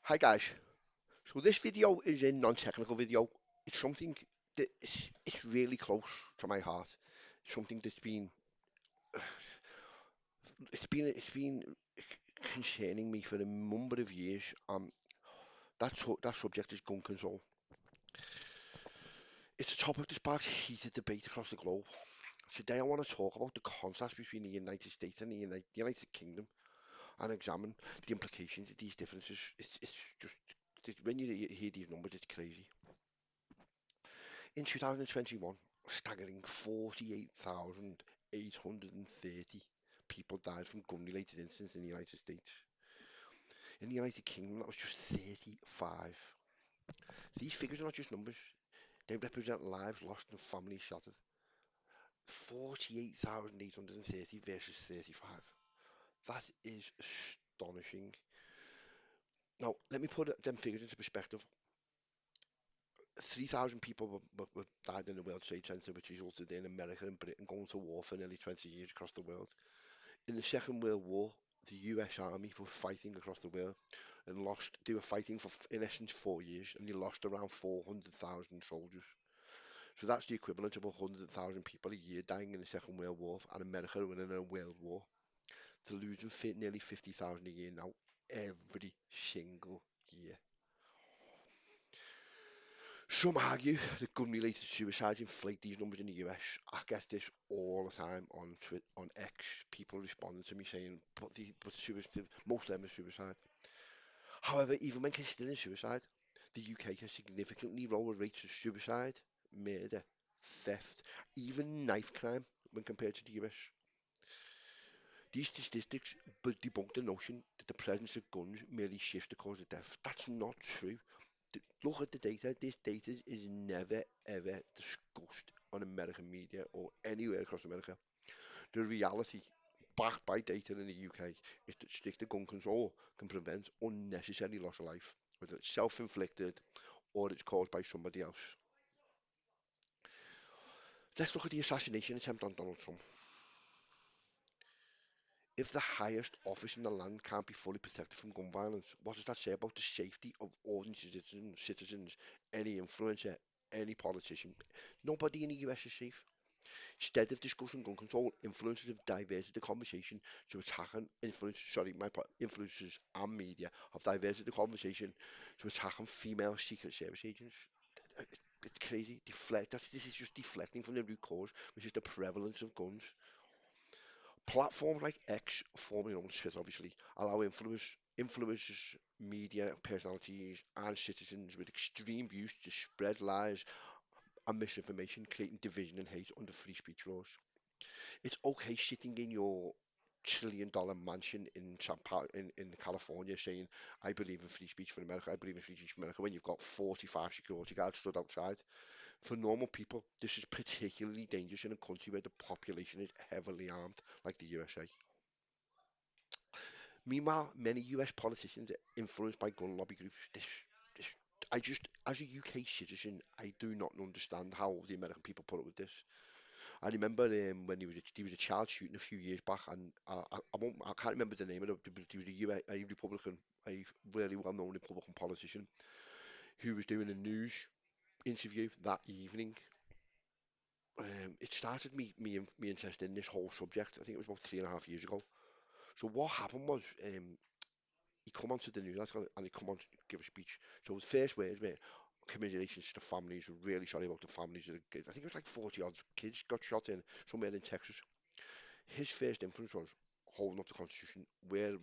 Hi guys, so this video is a non-technical video. It's something that it's really close to my heart. Something that's been concerning me for a number of years. That subject is gun control. It's a topic that sparks heated debate across the globe. Today I want to talk about the contrast between the United States and the United Kingdom and examine the implications of these differences. It's just when you hear these numbers, it's crazy. In 2021, a staggering 48,830 people died from gun-related incidents in the United States. In the United Kingdom, that was just 35. These figures are not just numbers, they represent lives lost and families shattered. 48,830 versus 35. That is astonishing. Now, let me put them figures into perspective. 3,000 people died in the World Trade Center, which resulted in America and Britain going to war for nearly 20 years across the world. In the Second World War, the US Army were fighting across the world and lost. They were fighting for, in essence, 4 years, and they lost around 400,000 soldiers. So that's the equivalent of 100,000 people a year dying in the Second World War, and America winning a world war. They're losing nearly 50,000 a year now, every single year. Some argue that gun-related suicides inflate these numbers in the US. I get this all the time on on X. People responding to me saying, "But suicide, most of them are suicide." However, even when considering suicide, the UK has significantly lower rates of suicide, murder, theft, even knife crime when compared to the US. These statistics but debunk the notion that the presence of guns merely shifts the cause of death. That's not true. Look at the data. This data is never ever discussed on American media or anywhere across America. The reality, backed by data in the UK, is that stricter gun control can prevent unnecessary loss of life, whether it's self-inflicted or it's caused by somebody else. Let's look at the assassination attempt on Donald Trump. If the highest office in the land can't be fully protected from gun violence, what does that say about the safety of ordinary citizens, any influencer, any politician? Nobody in the US is safe. Instead of discussing gun control, influencers have diverted the conversation to attacking influencers and media have diverted the conversation to attacking female Secret Service agents. It's crazy. This is just deflecting from the root cause, which is the prevalence of guns. Platforms like X, formerly known as Twitter, obviously, allow influencers, media personalities, and citizens with extreme views to spread lies and misinformation, creating division and hate under free speech laws. It's okay sitting in your trillion-dollar mansion in California saying, I believe in free speech for America, I believe in free speech for America, when you've got 45 security guards stood outside. For normal people, this is particularly dangerous in a country where the population is heavily armed, like the USA. Meanwhile, many US politicians are influenced by gun lobby groups. This, as a UK citizen, I do not understand how the American people put up with this. I remember when there was a child shooting a few years back, and I can't remember the name of it, but he was a Republican, a really well-known Republican politician who was doing a news interview that evening. It started me interest in this whole subject. I think it was about 3.5 years ago. So what happened was, he come onto the news and he come on to give a speech. So his first words were commiserations to families. We're really sorry about the families of the kids. I think it was like 40 odd kids got shot in somewhere in Texas. His first influence was holding up the Constitution, we've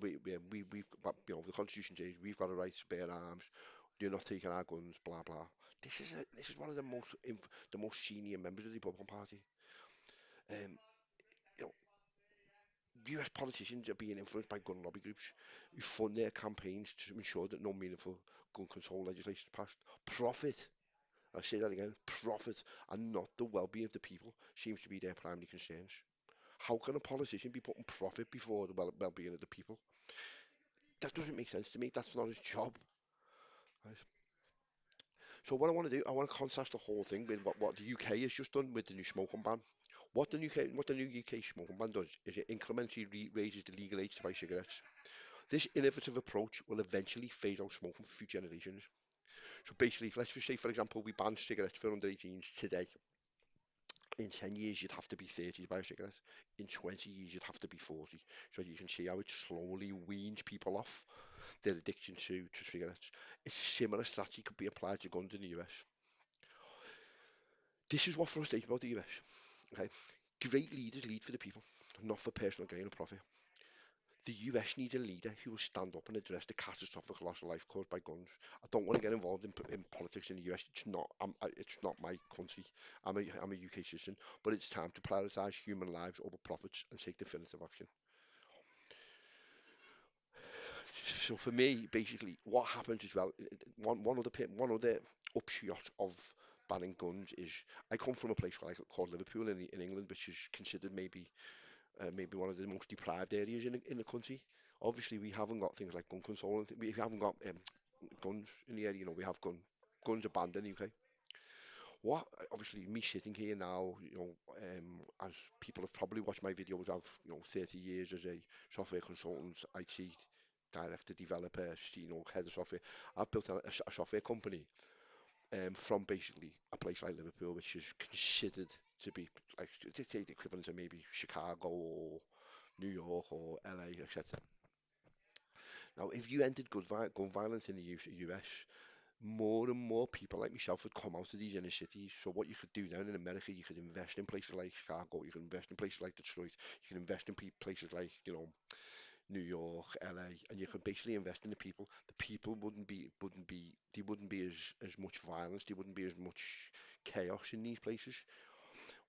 got, the Constitution says we've got a right to bear arms. You're not taking our guns, blah blah. This is one of the the most senior members of the Republican Party. Um, you know, US politicians are being influenced by gun lobby groups who fund their campaigns to ensure that no meaningful gun control legislation is passed. Profit, I say that again, profit and not the well-being of the people seems to be their primary concerns. How can a politician be putting profit before the well-being of the people? That doesn't make sense to me. That's not his job. Right? So what I want to do, I want to contrast the whole thing with what the UK has just done with the new smoking ban. What the new UK smoking ban does is it incrementally raises the legal age to buy cigarettes. This innovative approach will eventually phase out smoking for future generations. So basically, let's just say, for example, we ban cigarettes for under 18s today. In 10 years, you'd have to be 30 to buy a cigarette. In 20 years, you'd have to be 40. So you can see how it slowly weans people off their addiction to cigarettes. A similar strategy could be applied to guns in the US. This is what frustrates me about the US. Okay, great leaders lead for the people, not for personal gain or profit. The US needs a leader who will stand up and address the catastrophic loss of life caused by guns. I don't want to get involved in politics in the US. It's not my country. I'm a UK citizen, but it's time to prioritise human lives over profits and take definitive action. So for me, basically, what happens as well, one other upshot of banning guns is I come from a place called Liverpool in England, which is considered maybe one of the most deprived areas in the country. Obviously, we haven't got things like gun control, and we haven't got guns in the area. You know, we have guns are banned in the UK. What obviously me sitting here now, as people have probably watched my videos of 30 years as a software consultant, IT director, developer, head of software. I've built a software company from basically a place like Liverpool, which is considered to be like the equivalent of maybe Chicago or New York or LA, etc. Now, if you ended gun violence in the US, more and more people like myself would come out of these inner cities. So what you could do down in America, you could invest in places like Chicago, you could invest in places like Detroit, you can invest in places like, New York, LA, and you could basically invest in the people. The people wouldn't be as much violence, there wouldn't be as much chaos in these places.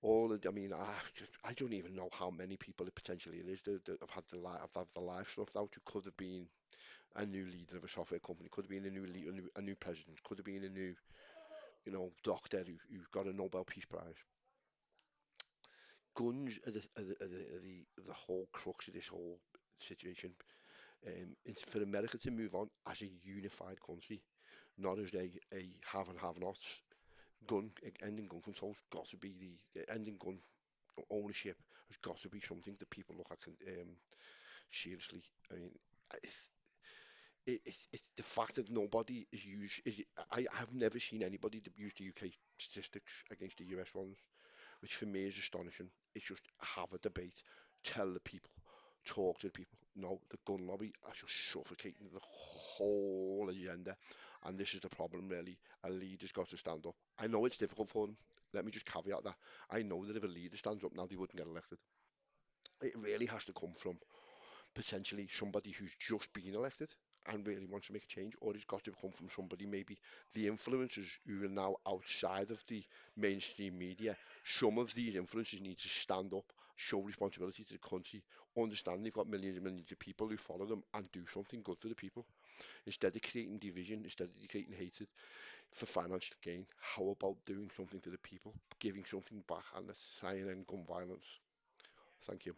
I mean, I don't even know how many people it potentially is that have had the life snuffed out. It could have been a new leader of a software company, could have been a new president, could have been a new, doctor who got a Nobel Peace Prize. Guns are the whole crux of this whole situation. It's for America to move on as a unified country, not as a have and have nots. Ending gun control's got to be ending gun ownership has got to be something that people look at seriously. I mean, it's, it's the fact that nobody is used. I have never seen anybody that use the UK statistics against the US ones, which for me is astonishing. It's just have a debate, tell the people, talk to the people. No, the gun lobby are just suffocating the whole agenda, and this is the problem really. A leader's got to stand up. I know it's difficult for them. Let me just caveat that. I know that if a leader stands up now, they wouldn't get elected. It really has to come from potentially somebody who's just been elected and really wants to make a change, or it's got to come from somebody, maybe the influencers who are now outside of the mainstream media. Some of these influencers need to stand up, show responsibility to the country, understand they've got millions and millions of people who follow them, and do something good for the people. Instead of creating division, instead of creating hatred for financial gain, how about doing something to the people, giving something back, and let's try and end gun violence? Thank you.